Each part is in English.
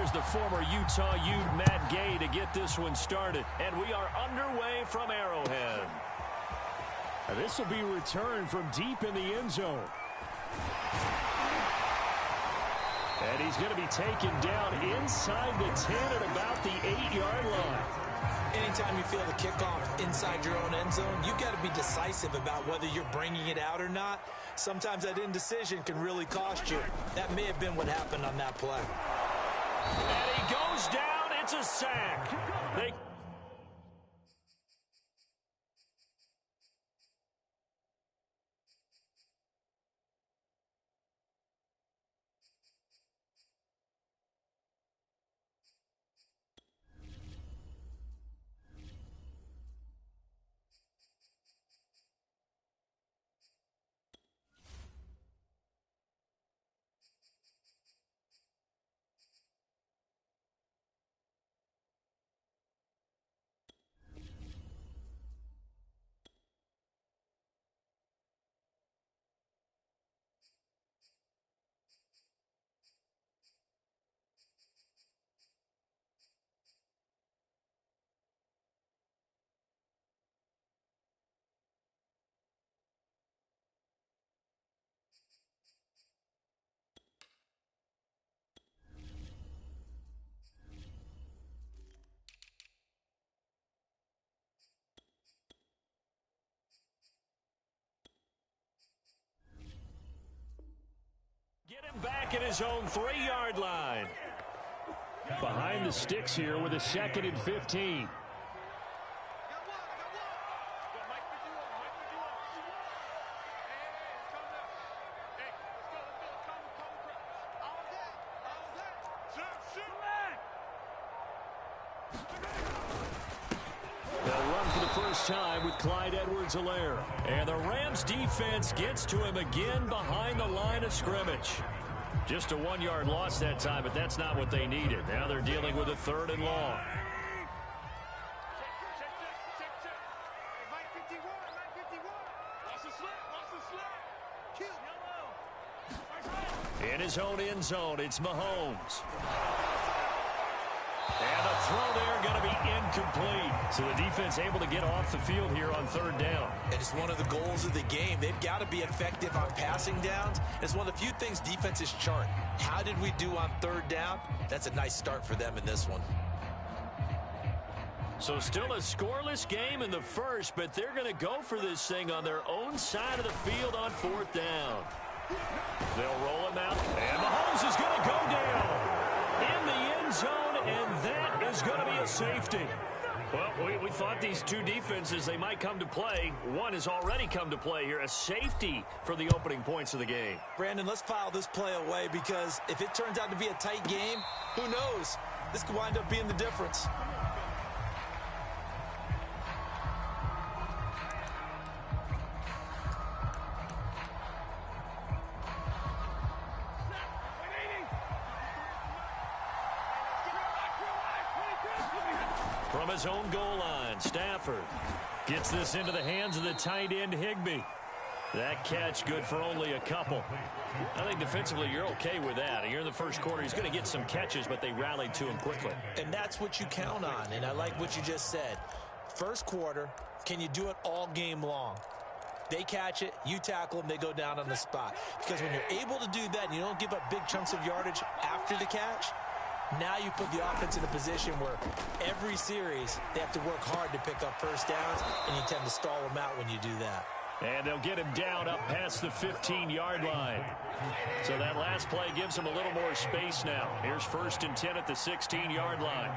here's the former Utah Ute Matt Gay to get this one started. And we are underway from Arrowhead. This will be returned from deep in the end zone. And he's going to be taken down inside the 10 at about the 8-yard line. Anytime you feel the kickoff inside your own end zone, you've got to be decisive about whether you're bringing it out or not. Sometimes that indecision can really cost you. That may have been what happened on that play. And he goes down. It's a sack. Get him back at his own 3-yard line. Behind the sticks here with a 2nd and 15. They'll run for the first time with Clyde Edwards-Helaire. And the Rams defense gets to him again behind the line of scrimmage. Just a 1-yard loss that time, but that's not what they needed. Now they're dealing with a 3rd and long. In his own end zone, it's Mahomes. And the throw there going to be incomplete. So the defense able to get off the field here on 3rd down. And it's one of the goals of the game. They've got to be effective on passing downs. It's one of the few things defenses chart. How did we do on 3rd down? That's a nice start for them in this one. So still a scoreless game in the first, but they're going to go for this thing on their own side of the field on 4th down. They'll roll him out, and Mahomes is going to go down in the end zone, and that is going to be a safety. Well, we thought these two defenses, they might come to play. One has already come to play here, a safety for the opening points of the game. Brandon, let's file this play away because if it turns out to be a tight game, who knows? This could wind up being the difference. From his own goal line, Stafford gets this into the hands of the tight end, Higbee. That catch good for only a couple. I think defensively you're okay with that. Here in the first quarter, he's going to get some catches, but they rallied to him quickly. And that's what you count on, and I like what you just said. First quarter, can you do it all game long? They catch it, you tackle them, they go down on the spot. Because when you're able to do that and you don't give up big chunks of yardage after the catch, now you put the offense in a position where every series they have to work hard to pick up first downs, and you tend to stall them out when you do that. And they'll get him down up past the 15-yard line. So that last play gives him a little more space now. Here's 1st and 10 at the 16-yard line.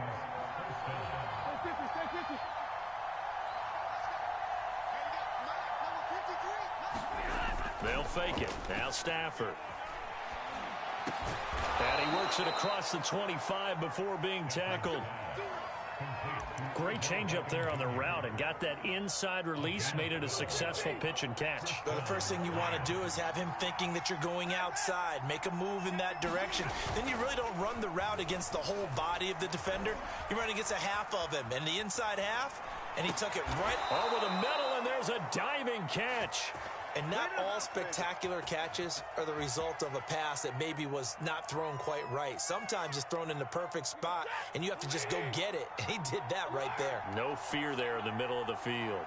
They'll fake it. Now Stafford. And he works it across the 25 before being tackled. Great change up there on the route and got that inside release, made it a successful pitch and catch. Well, the first thing you want to do is have him thinking that you're going outside, make a move in that direction. Then you really don't run the route against the whole body of the defender. You run against a half of him, and the inside half, and he took it right over the middle, and there's a diving catch. And not all spectacular catches are the result of a pass that maybe was not thrown quite right. Sometimes it's thrown in the perfect spot, and you have to just go get it. And he did that right there. No fear there in the middle of the field.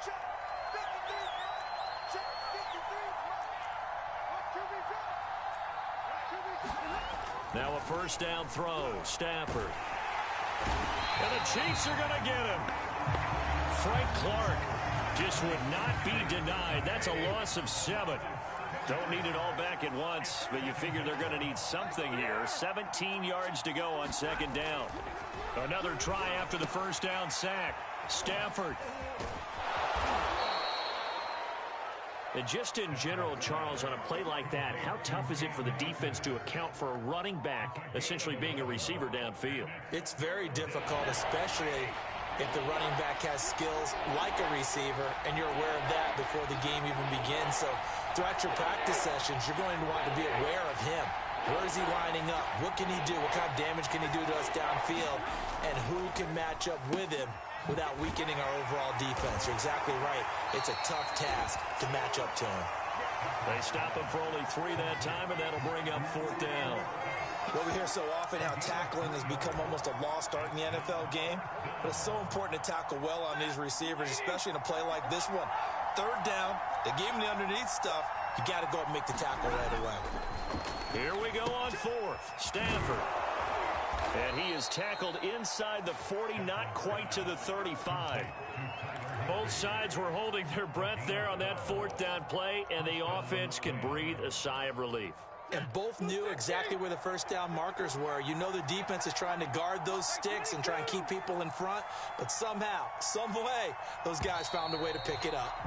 Now a first down throw. Stafford. And the Chiefs are going to get him. Frank Clark just would not be denied. That's a loss of 7. Don't need it all back at once, but you figure they're going to need something here. 17 yards to go on second down. Another try after the first down sack. Stafford. And just in general, Charles, on a play like that, how tough is it for the defense to account for a running back essentially being a receiver downfield? It's very difficult, especially if the running back has skills like a receiver, and you're aware of that before the game even begins. So throughout your practice sessions, you're going to want to be aware of him. Where is he lining up? What can he do? What kind of damage can he do to us downfield? And who can match up with him without weakening our overall defense? You're exactly right. It's a tough task to match up to him. They stop him for only 3 that time, and that'll bring up 4th down. Well, we hear so often how tackling has become almost a lost art in the NFL game, but it's so important to tackle well on these receivers, especially in a play like this one. 3rd down, they gave him the underneath stuff. You got to go up and make the tackle right away. Here we go on 4th. Stafford. And he is tackled inside the 40, not quite to the 35. Both sides were holding their breath there on that 4th down play, and the offense can breathe a sigh of relief. And both knew exactly where the first down markers were. You know the defense is trying to guard those sticks and try and keep people in front, but somehow, some way, those guys found a way to pick it up.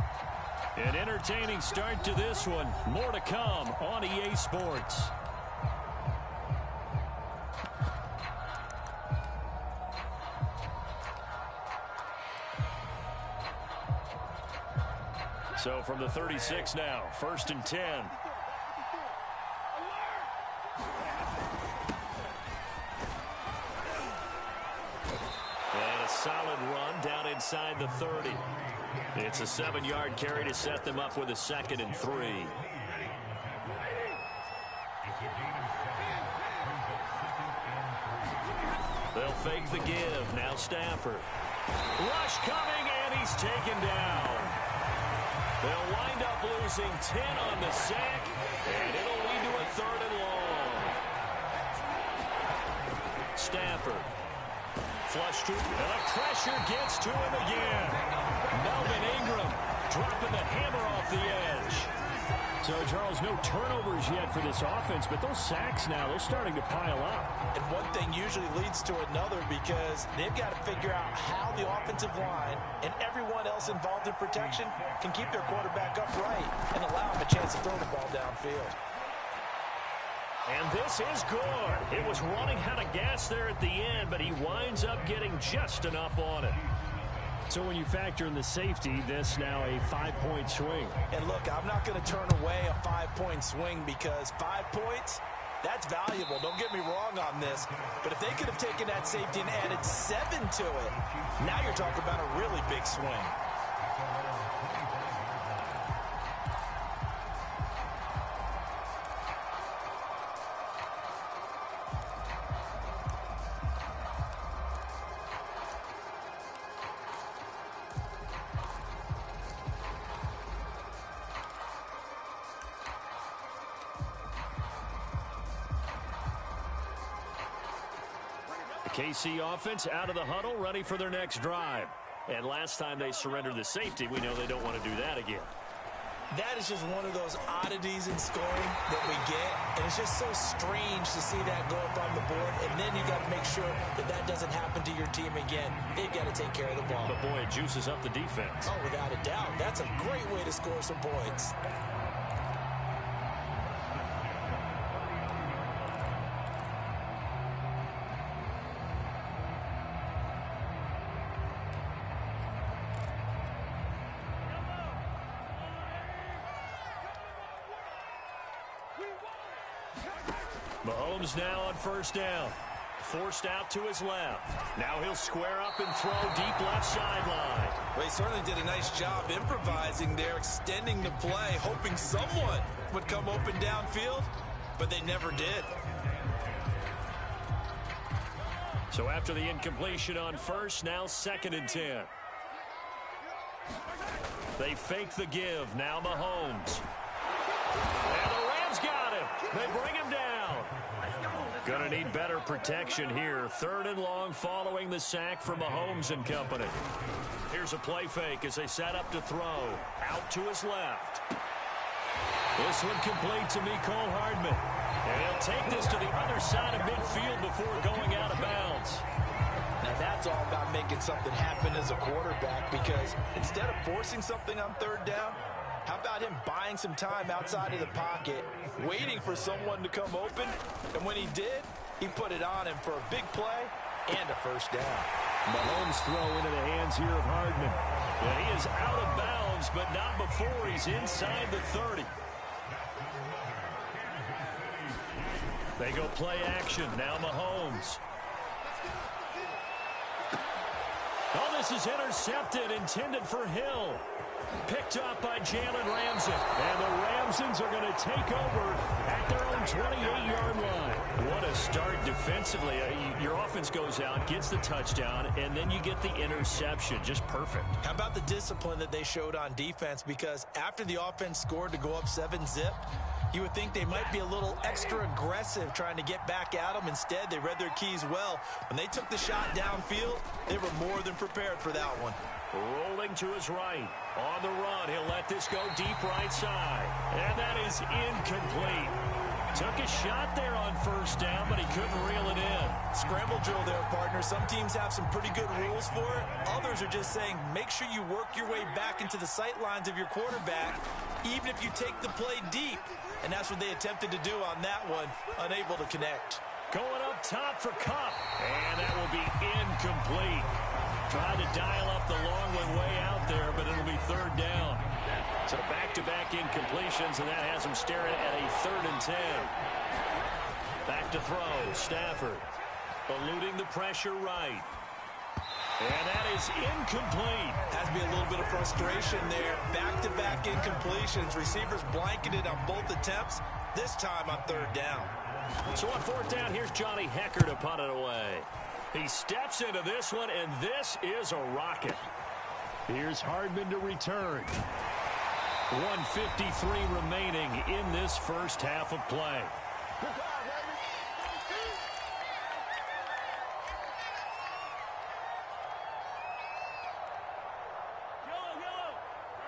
An entertaining start to this one. More to come on EA Sports. So from the 36 now, 1st and 10. And a solid run down inside the 30. It's a 7-yard carry to set them up with a 2nd and 3. They'll fake the give. Now Stafford. Rush coming, and he's taken down. They'll wind up losing 10 on the sack, and it'll lead to a 3rd and long. Stafford. Flush to, and the pressure gets to him again. Melvin Ingram dropping the hammer off the edge. So, Charles, no turnovers yet for this offense, but those sacks now, they're starting to pile up. And one thing usually leads to another because they've got to figure out how the offensive line and everyone else involved in protection can keep their quarterback upright and allow him a chance to throw the ball downfield. And this is good. It was running out of gas there at the end, but he winds up getting just enough on it. So when you factor in the safety, this now a 5-point swing. And look, I'm not going to turn away a 5-point swing because 5 points, that's valuable. Don't get me wrong on this. But if they could have taken that safety and added 7 to it, now you're talking about a really big swing. KC offense out of the huddle, ready for their next drive. And last time they surrendered the safety, we know they don't want to do that again. That is just one of those oddities in scoring that we get. And it's just so strange to see that go up on the board. And then you got to make sure that that doesn't happen to your team again. They've got to take care of the ball. But, boy, it juices up the defense. Oh, without a doubt. That's a great way to score some points. Mahomes now on first down. forced out to his left. Now he'll square up and throw deep left sideline. Well, he certainly did a nice job improvising there, extending the play, hoping someone would come open downfield, but they never did. So after the incompletion on first, now 2nd and 10. They fake the give. Now Mahomes. And the Rams got him. They bring him down. Gonna need better protection here. 3rd and long following the sack from Mahomes and company. Here's a play fake as they set up to throw. Out to his left. This one complete to Mecole Hardman. And he'll take this to the other side of midfield before going out of bounds. Now that's all about making something happen as a quarterback, because instead of forcing something on 3rd down, how about him buying some time outside of the pocket, waiting for someone to come open, and when he did, he put it on him for a big play and a 1st down. Mahomes throw into the hands here of Hardman. And he is out of bounds, but not before he's inside the 30. They go play action. Now Mahomes. Oh, this is intercepted, intended for Hill. Picked up by Jalen Ramsey. And the Ramsons are going to take over at their own 28-yard line. What a start defensively. Your offense goes out, gets the touchdown, and then you get the interception. Just perfect. How about the discipline that they showed on defense? Because after the offense scored to go up 7-zip, you would think they might be a little extra aggressive trying to get back at them. Instead, they read their keys well. When they took the shot downfield, they were more than prepared for that one. Rolling to his right. On the run, he'll let this go deep right side. And that is incomplete. Took a shot there on 1st down, but he couldn't reel it in. Scramble drill there, partner. Some teams have some pretty good rules for it. Others are just saying, make sure you work your way back into the sight lines of your quarterback, even if you take the play deep. And that's what they attempted to do on that one, unable to connect. Going up top for Kupp. And that will be incomplete. Tried to dial up the long one way out there, but it'll be 3rd down. So back-to-back incompletions, and that has him staring at a 3rd and 10. Back to throw. Stafford eluding the pressure right. And that is incomplete. Has to be a little bit of frustration there. Back-to-back incompletions. Receivers blanketed on both attempts, this time on 3rd down. So on 4th down, here's Johnny Hecker to punt it away. He steps into this one, and this is a rocket. Here's Hardman to return. 1:53 remaining in this first half of play.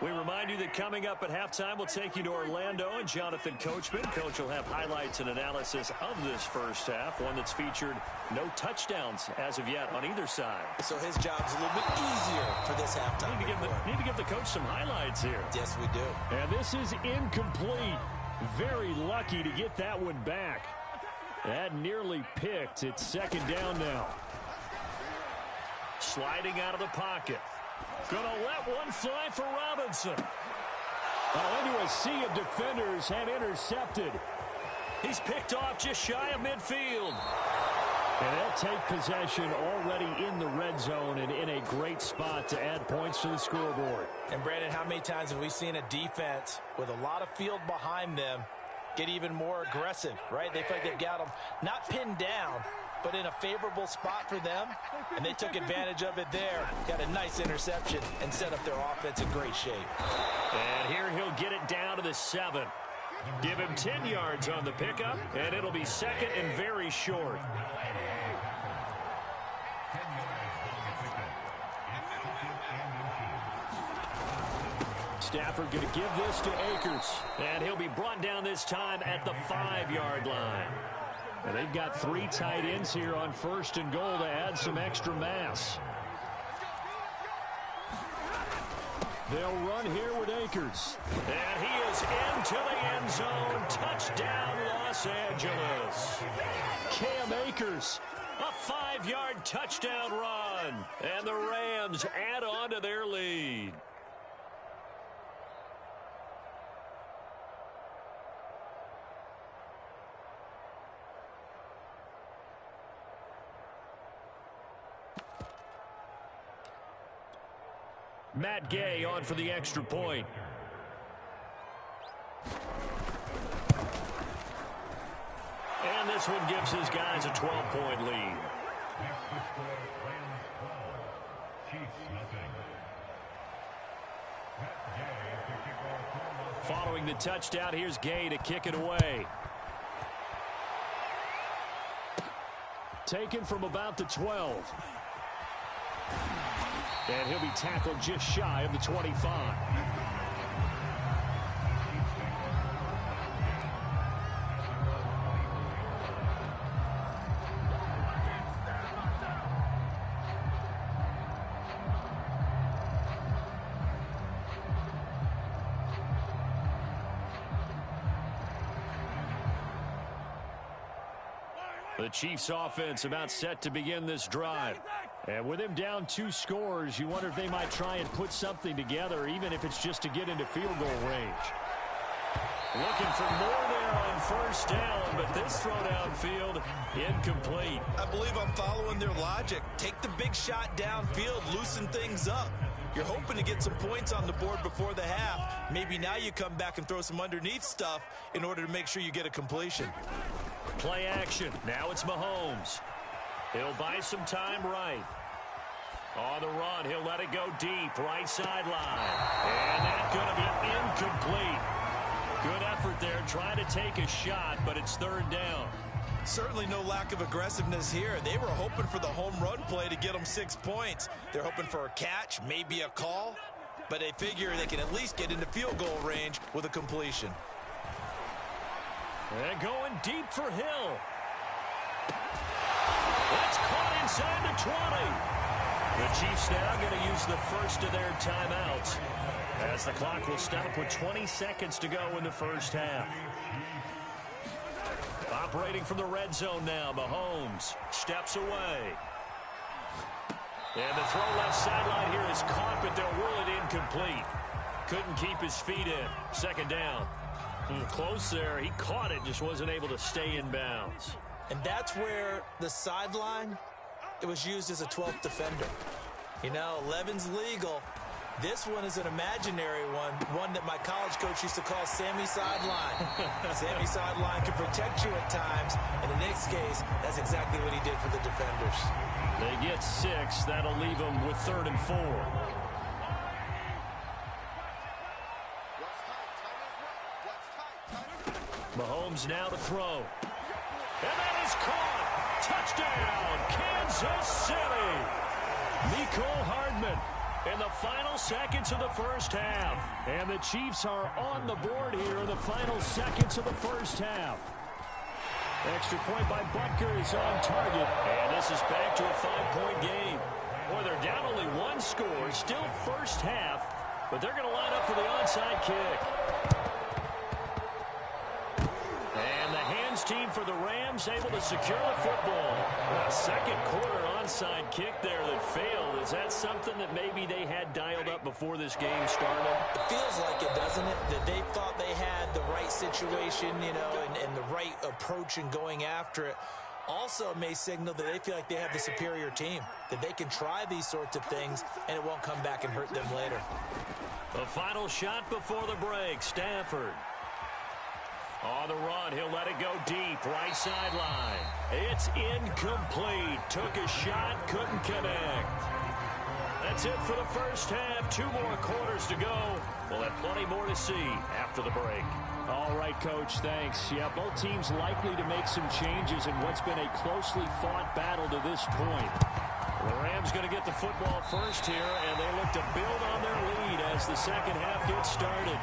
We remind you that coming up at halftime, we'll take you to Orlando and Jonathan Coachman. Coach will have highlights and analysis of this first half, one that's featured no touchdowns as of yet on either side. So his job's a little bit easier for this halftime. Need to give the coach some highlights here. Yes, we do. And this is incomplete. Very lucky to get that one back. That nearly picked. It's 2nd down now. Sliding out of the pocket. Gonna let one fly for Robinson. Into a sea of defenders and intercepted. He's picked off just shy of midfield. And they'll take possession already in the red zone and in a great spot to add points to the scoreboard. And Brandon, how many times have we seen a defense with a lot of field behind them get even more aggressive, right? They feel like they've got them not pinned down, but in a favorable spot for them, and they took advantage of it there. Got a nice interception and set up their offense in great shape. And here he'll get it down to the 7. Give him 10 yards on the pickup, and it'll be 2nd and very short. Stafford going to give this to Akers, and he'll be brought down this time at the 5-yard line. And they've got 3 tight ends here on 1st and goal to add some extra mass. They'll run here with Akers. And he is into the end zone. Touchdown, Los Angeles. Cam Akers, a 5-yard touchdown run. And the Rams add on to their lead. Matt Gay on for the extra point. And this one gives his guys a 12-point lead. Following the touchdown, here's Gay to kick it away. Taken from about the 12. And he'll be tackled just shy of the 25. The Chiefs offense about set to begin this drive. And with him down 2 scores, you wonder if they might try and put something together, even if it's just to get into field goal range. Looking for more there on first down, but this throw downfield incomplete. I believe I'm following their logic. Take the big shot downfield, loosen things up. You're hoping to get some points on the board before the half. Maybe now you come back and throw some underneath stuff in order to make sure you get a completion. Play action. Now it's Mahomes. He'll buy some time right. On the run, he'll let it go deep, right sideline. And that's going to be incomplete. Good effort there, trying to take a shot, but it's third down. Certainly no lack of aggressiveness here. They were hoping for the home run play to get them 6 points. They're hoping for a catch, maybe a call, but they figure they can at least get into field goal range with a completion. And going deep for Hill. That's caught inside the 20. The Chiefs now going to use the first of their timeouts, as the clock will stop with 20 seconds to go in the first half. Operating from the red zone now, Mahomes steps away. And the throw left sideline here is caught, but they'll rule it incomplete. Couldn't keep his feet in. Second down. Close there. He caught it, just wasn't able to stay in bounds. And that's where the sideline, it was used as a 12th defender. You know, 11's legal. This one is an imaginary one that my college coach used to call Sammy Sideline. Sammy Sideline can protect you at times, and in this case, that's exactly what he did for the defenders. They get 6. That'll leave them with 3rd and 4. Mahomes now to throw. And that is caught. Touchdown, Kansas City. Mecole Hardman in the final seconds of the first half. And the Chiefs are on the board here in the final seconds of the first half. Extra point by Butker is on target. And this is back to a 5-point game. Boy, they're down only 1 score. Still first half. But they're going to line up for the onside kick. And the hands team for the Rams able to secure the football. A second quarter onside kick there that failed. Is that something that maybe they had dialed up before this game started? It feels like it, doesn't it? That they thought they had the right situation, you know, and the right approach in going after it. Also may signal that they feel like they have the superior team, that they can try these sorts of things and it won't come back and hurt them later. The final shot before the break, Stafford. On the run, he'll let it go deep, right sideline. It's incomplete. Took a shot, couldn't connect. That's it for the first half. 2 more quarters to go. We'll have plenty more to see after the break. All right, Coach, thanks. Yeah, both teams likely to make some changes in what's been a closely fought battle to this point. The Rams going to get the football first here, and they look to build on their lead as the second half gets started.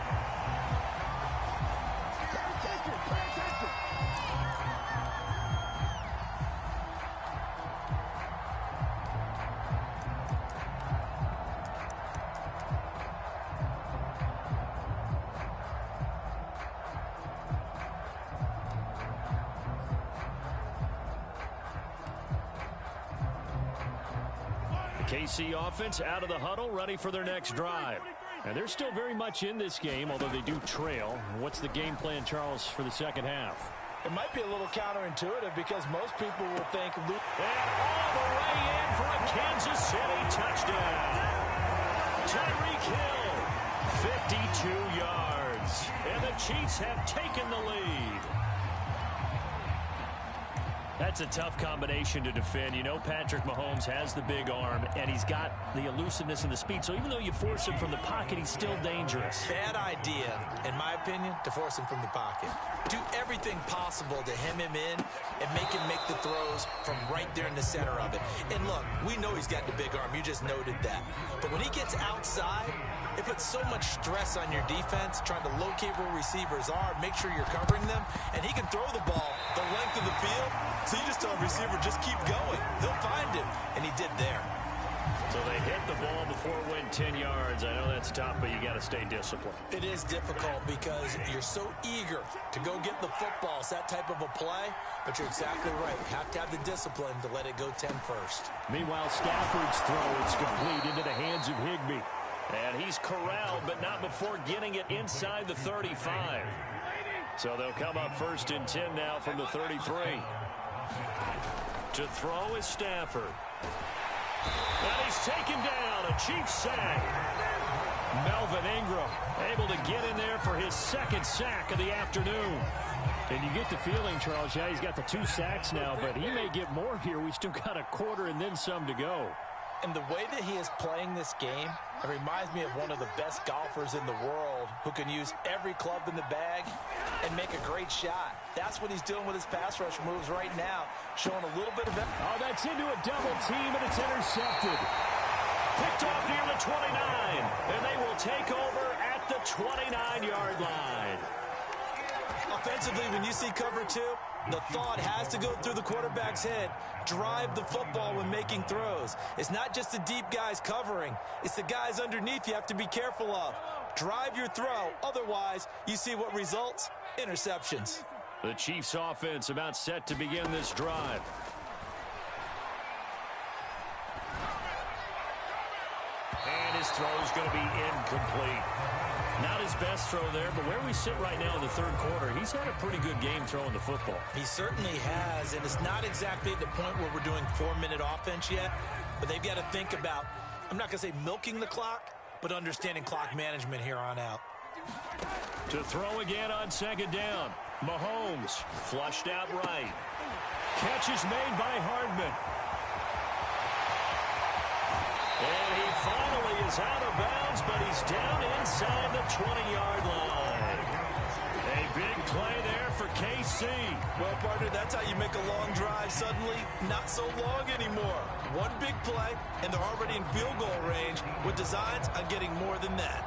KC offense out of the huddle, ready for their next drive. And they're still very much in this game, although they do trail. What's the game plan, Charles, for the second half? It might be a little counterintuitive because most people will think... And all the way in for a Kansas City touchdown. Tyreek Hill, 52 yards. And the Chiefs have taken the lead. That's a tough combination to defend. You know Patrick Mahomes has the big arm, and he's got the elusiveness and the speed. So even though you force him from the pocket, he's still dangerous. Bad idea, in my opinion, to force him from the pocket. Do everything possible to hem him in and make him make the throws from right there in the center of it. And look, we know he's got the big arm. You just noted that. But when he gets outside, it puts so much stress on your defense, trying to locate where receivers are, make sure you're covering them, and he can throw the ball the length of the field. So you just tell a receiver, just keep going. He'll find him, and he did there. So they hit the ball before it went 10 yards. I know that's tough, but you got to stay disciplined. It is difficult because you're so eager to go get the football. It's that type of a play, but you're exactly right. You have to have the discipline to let it go 10 first. Meanwhile, Stafford's throw is complete into the hands of Higbee. And he's corralled, but not before getting it inside the 35. So they'll come up 1st and 10 now from the 33. To throw is Stafford. And he's taken down, a Chiefs sack. Melvin Ingram able to get in there for his 2nd sack of the afternoon. And you get the feeling, Charles, yeah, he's got the 2 sacks now, but he may get more here. We still got a quarter and then some to go. And the way that he is playing this game, it reminds me of one of the best golfers in the world who can use every club in the bag and make a great shot. That's what he's doing with his pass rush moves right now, showing a little bit of it. Oh, that's into a double team, and it's intercepted. Picked off near the 29, and they will take over at the 29-yard line. Offensively, when you see cover 2, the thought has to go through the quarterback's head. Drive the football when making throws. It's not just the deep guys covering. It's the guys underneath you have to be careful of. Drive your throw. Otherwise, you see what results? Interceptions. The Chiefs offense about set to begin this drive. And his throw is going to be incomplete. Not his best throw there, but where we sit right now in the 3rd quarter, he's had a pretty good game throwing the football. He certainly has, and it's not exactly at the point where we're doing 4-minute offense yet, but they've got to think about, I'm not going to say milking the clock, but understanding clock management here on out. To throw again on 2nd down. Mahomes flushed out right. Catch is made by Hardman. And he finally is out of bounds, but he's down inside the 20-yard line. A big play there for KC. Well, partner, that's how you make a long drive suddenly not so long anymore. One big play, and they're already in field goal range with designs on getting more than that.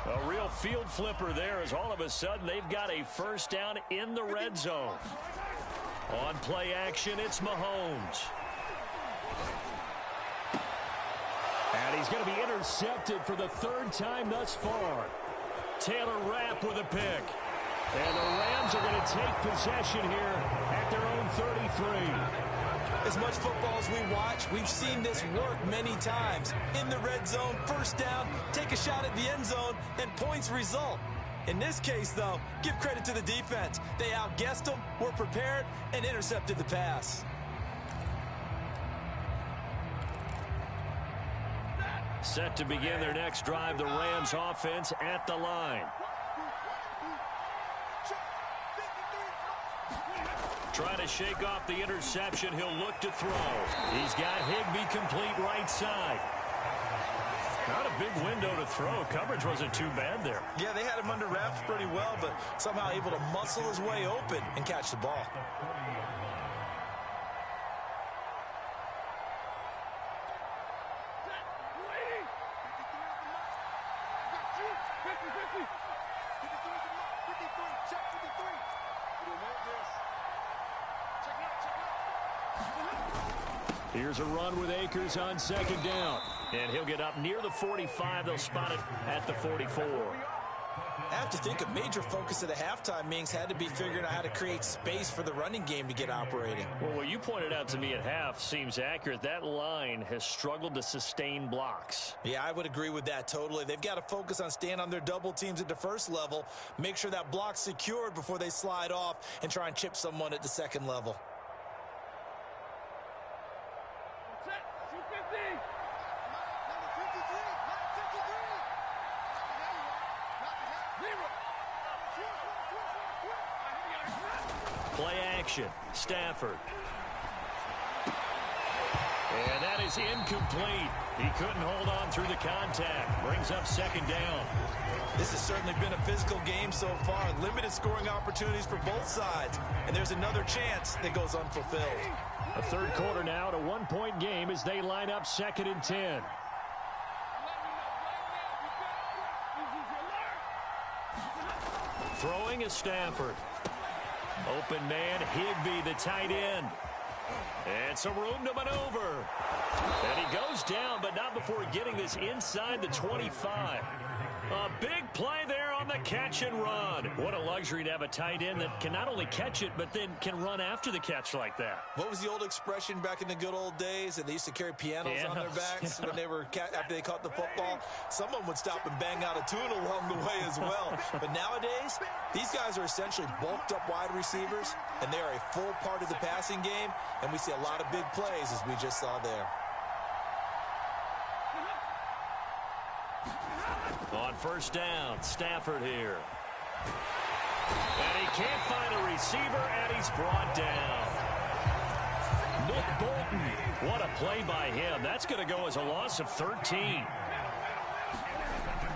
A real field flipper there as all of a sudden they've got a 1st down in the red zone. On play action, it's Mahomes. And he's going to be intercepted for the 3rd time thus far. Taylor Rapp with a pick. And the Rams are going to take possession here at their own 33. As much football as we watch, we've seen this work many times. In the red zone, 1st down, take a shot at the end zone, and points result. In this case, though, give credit to the defense. They outguessed them, were prepared, and intercepted the pass. Set to begin their next drive, the Rams offense at the line. Trying to shake off the interception. He'll look to throw. He's got Higbee complete right side. Not a big window to throw. Coverage wasn't too bad there. Yeah, they had him under wraps pretty well, but somehow able to muscle his way open and catch the ball. Here's a run with Akers on 2nd down. And he'll get up near the 45. They'll spot it at the 44. I have to think a major focus at the halftime meetings had to be figuring out how to create space for the running game to get operating. Well, what you pointed out to me at half seems accurate. That line has struggled to sustain blocks. Yeah, I would agree with that totally. They've got to focus on staying on their double teams at the 1st level, make sure that block's secured before they slide off and try and chip someone at the 2nd level. Play action. Stafford. And that is incomplete. He couldn't hold on through the contact. Brings up second down. This has certainly been a physical game so far. Limited scoring opportunities for both sides. And there's another chance that goes unfulfilled. A third quarter now, a one-point game as they line up 2nd and 10. Throwing is Stafford. Open man, Higbee, the tight end. And some room to maneuver. And he goes down, but not before getting this inside the 25. A big play there on the catch and run. What a luxury to have a tight end that can not only catch it, but then can run after the catch like that. What was the old expression back in the good old days? And they used to carry pianos on their backs when they were after they caught the football. Someone would stop and bang out a tune along the way as well. But nowadays, these guys are essentially bulked up wide receivers, and they are a full part of the passing game. And we see a lot of big plays, as we just saw there. On first down, Stafford here. And he can't find a receiver, and he's brought down. Nick Bolton, what a play by him. That's going to go as a loss of 13.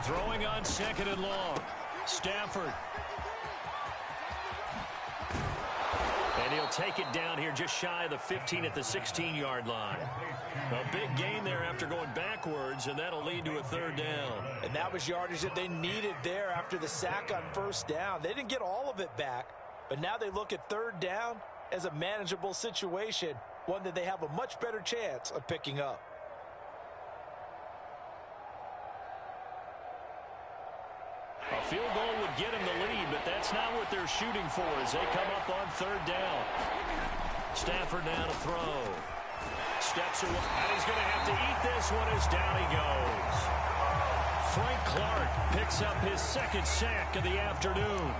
Throwing on 2nd and long. Stafford. And he'll take it down here just shy of the 15 at the 16-yard line. A big gain there after going backwards, and that'll lead to a 3rd down. And that was yardage that they needed there after the sack on first down. They didn't get all of it back, but now they look at 3rd down as a manageable situation, one that they have a much better chance of picking up. A field goal would get him the lead, but that's not what they're shooting for as they come up on 3rd down. Stafford now to throw. Steps away, and he's going to have to eat this one as down he goes. Frank Clark picks up his 2nd sack of the afternoon.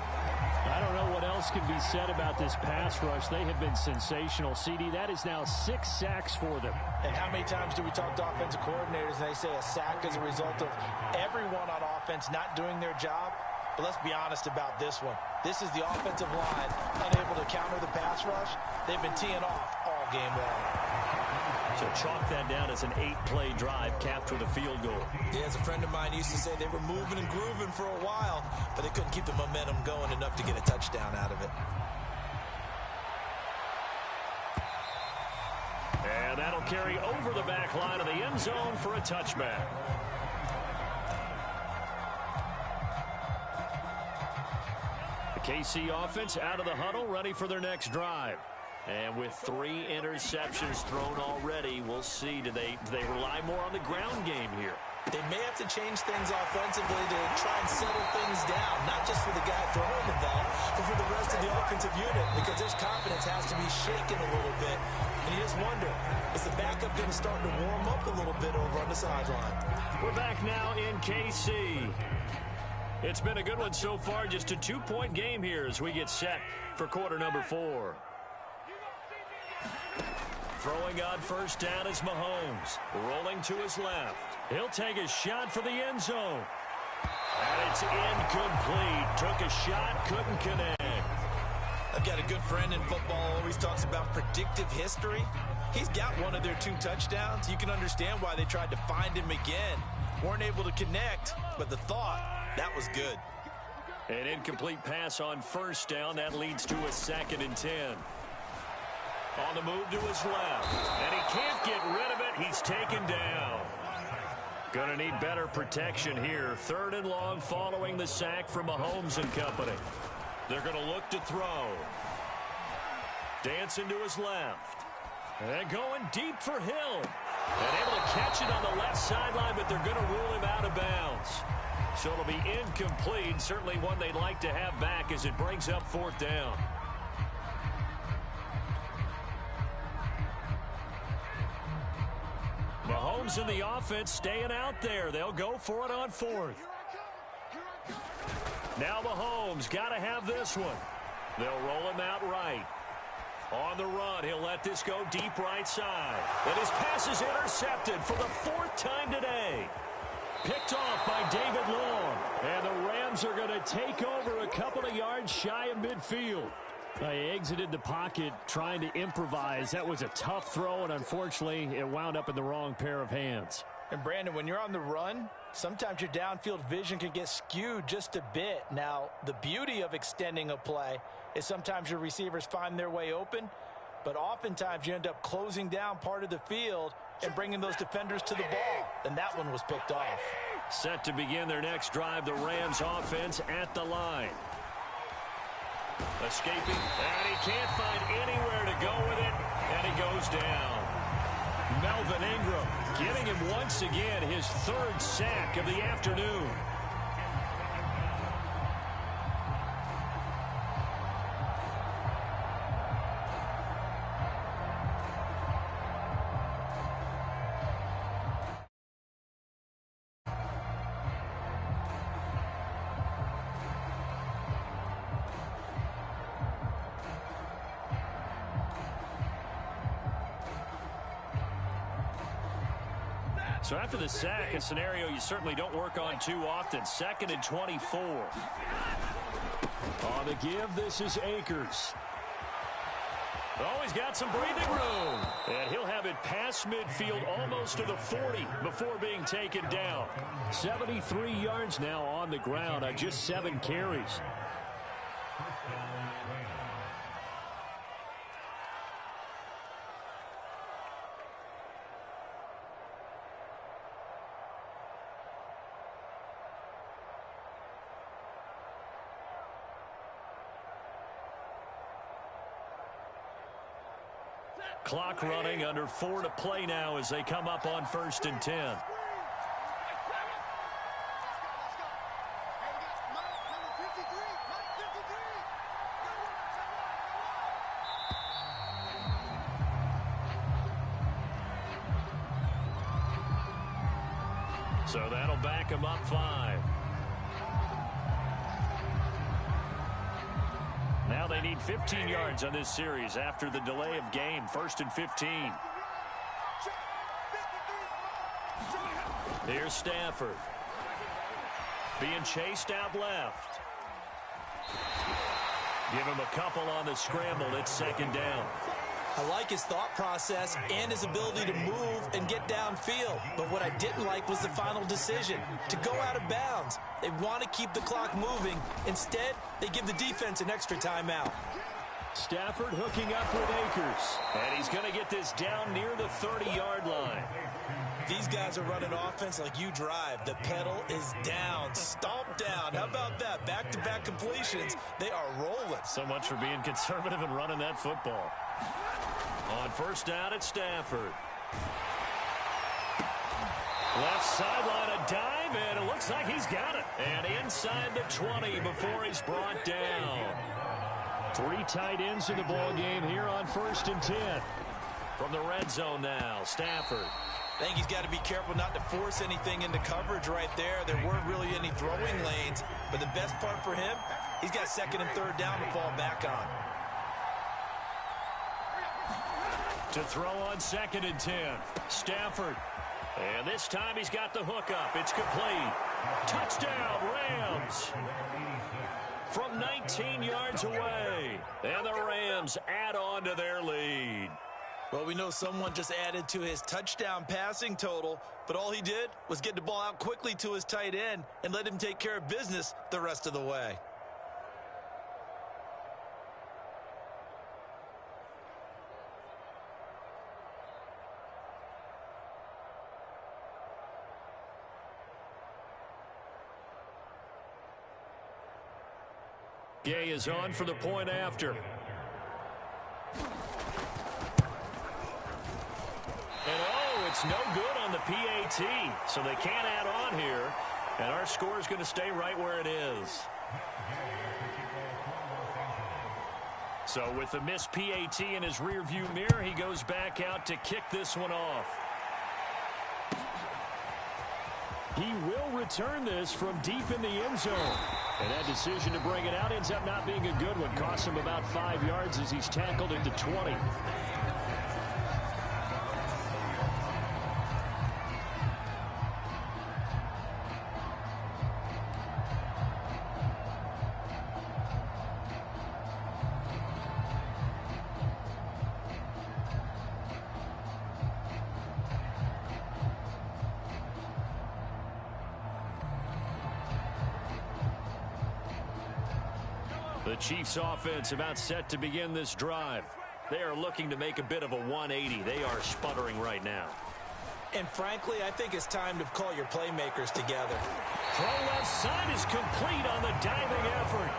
I don't know what else can be said about this pass rush. They have been sensational. CD, that is now 6 sacks for them. And how many times do we talk to offensive coordinators and they say a sack is a result of everyone on offense not doing their job? But let's be honest about this one. This is the offensive line unable to counter the pass rush. They've been teeing off all game long. So chalk that down as an 8-play drive capped with a field goal. Yeah, as a friend of mine used to say, they were moving and grooving for a while, but they couldn't keep the momentum going enough to get a touchdown out of it. And that'll carry over the back line of the end zone for a touchback. The KC offense out of the huddle, ready for their next drive. And with 3 interceptions thrown already, we'll see. Do they rely more on the ground game here? They may have to change things offensively to try and settle things down, not just for the guy throwing the ball, but for the rest of the offensive unit, because their confidence has to be shaken a little bit. And you just wonder, is the backup going to start to warm up a little bit over on the sideline? We're back now in KC. It's been a good one so far, just a 2-point game here as we get set for quarter number 4. Throwing on first down is Mahomes. Rolling to his left. He'll take a shot for the end zone. And it's incomplete. Took a shot, couldn't connect. I've got a good friend in football, always talks about predictive history. He's got one of their 2 touchdowns. You can understand why they tried to find him again. Weren't able to connect, but the thought, that was good. An incomplete pass on first down. That leads to a 2nd and 10. On the move to his left. And he can't get rid of it. He's taken down. Gonna need better protection here. 3rd and long following the sack from Mahomes and company. They're gonna look to throw. Dancing to his left. And going deep for Hill. And able to catch it on the left sideline, but they're gonna rule him out of bounds. So it'll be incomplete. Certainly one they'd like to have back as it brings up 4th down. Mahomes and the offense staying out there. They'll go for it on 4th. Now Mahomes got to have this one. They'll roll him out right. On the run, he'll let this go deep right side. And his pass is intercepted for the 4th time today. Picked off by David Long. And the Rams are going to take over a couple of yards shy of midfield. He exited the pocket trying to improvise. That was a tough throw, and unfortunately, it wound up in the wrong pair of hands. And, Brandon, when you're on the run, sometimes your downfield vision can get skewed just a bit. Now, the beauty of extending a play is sometimes your receivers find their way open, but oftentimes you end up closing down part of the field and bringing those defenders to the ball. And that one was picked off. Set to begin their next drive, the Rams offense at the line. Escaping, and he can't find anywhere to go with it, and he goes down. Melvin Ingram giving him once again his third sack of the afternoon. So after the sack, a scenario you certainly don't work on too often. 2nd and 24. On the give, this is Akers. Oh, he's got some breathing room. And he'll have it past midfield almost to the 40 before being taken down. 73 yards now on the ground on just 7 carries. Clock running, under 4 to play now as they come up on 1st and 10. So that'll back him up 5. Now they need 15 yards on this series after the delay of game. 1st and 15. Here's Stafford. Being chased out left. Give him a couple on the scramble. It's 2nd down. I like his thought process and his ability to move and get downfield. But what I didn't like was the final decision, to go out of bounds. They want to keep the clock moving. Instead, they give the defense an extra timeout. Stafford hooking up with Akers. And he's going to get this down near the 30-yard line. These guys are running offense like you drive. The pedal is down, stomp down. How about that? Back-to-back completions. They are rolling. So much for being conservative and running that football. On 1st down at Stafford. Left sideline, a dive, and it looks like he's got it. And inside the 20 before he's brought down. 3 tight ends in the ball game here on 1st and 10. From the red zone now, Stafford. I think he's got to be careful not to force anything into coverage right there. There weren't really any throwing lanes. But the best part for him, he's got 2nd and 3rd down to fall back on. To throw on 2nd and 10. Stafford. And this time he's got the hook up. It's complete. Touchdown, Rams. From 19 yards away. And the Rams add on to their lead. Well, we know someone just added to his touchdown passing total, but all he did was get the ball out quickly to his tight end and let him take care of business the rest of the way. Gay is on for the point after. And oh, it's no good on the PAT. So they can't add on here. And our score is going to stay right where it is. So with the missed PAT in his rearview mirror, he goes back out to kick this one off. He will return this from deep in the end zone. And that decision to bring it out ends up not being a good one. Costs him about 5 yards as he's tackled into 20. The Chiefs offense about set to begin this drive. They are looking to make a bit of a 180. They are sputtering right now. And frankly, I think it's time to call your playmakers together. Throw left side is complete on the diving effort.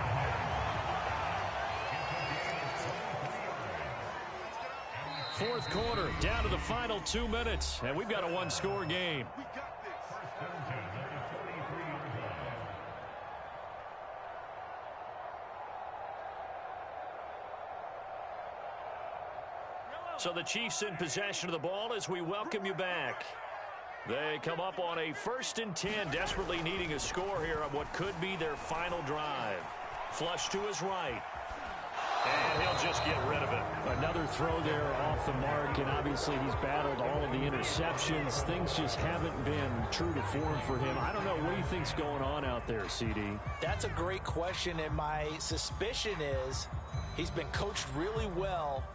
Fourth quarter, down to the final 2 minutes, and we've got a one-score game. So the Chiefs in possession of the ball as we welcome you back. They come up on a 1st and 10, desperately needing a score here on what could be their final drive. Flush to his right. And he'll just get rid of it. Another throw there off the mark, and obviously he's battled all of the interceptions. Things just haven't been true to form for him. I don't know. What do you think's going on out there, CD? That's a great question, and my suspicion is he's been coached really well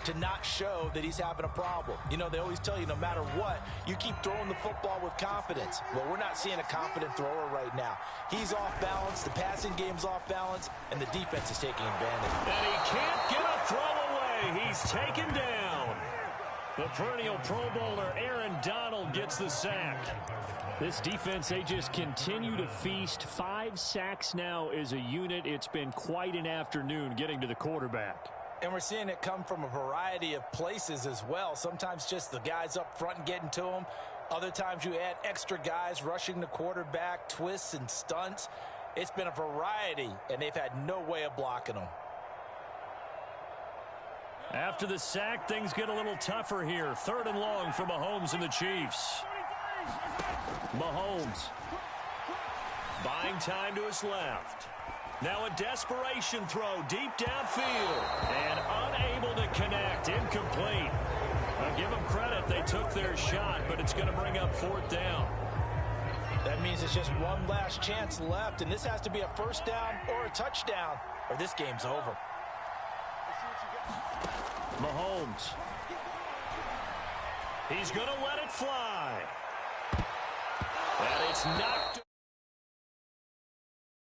to not show that he's having a problem. You know, they always tell you no matter what, you keep throwing the football with confidence. Well, we're not seeing a confident thrower right now. He's off balance, the passing game's off balance, and the defense is taking advantage. And he can't get a throw away. He's taken down. The perennial Pro Bowler Aaron Donald gets the sack. This defense, they just continue to feast. 5 sacks now as a unit. It's been quite an afternoon getting to the quarterback. And we're seeing it come from a variety of places as well. Sometimes just the guys up front and getting to them. Other times you add extra guys rushing the quarterback, twists and stunts. It's been a variety, and they've had no way of blocking them. After the sack, things get a little tougher here. 3rd and long for Mahomes and the Chiefs. Mahomes buying time to his left. Now a desperation throw deep downfield and unable to connect. Incomplete. I'll give them credit. They took their shot, but it's going to bring up 4th down. That means it's just one last chance left, and this has to be a 1st down or a touchdown, or this game's over. Mahomes. He's going to let it fly. And it's knocked.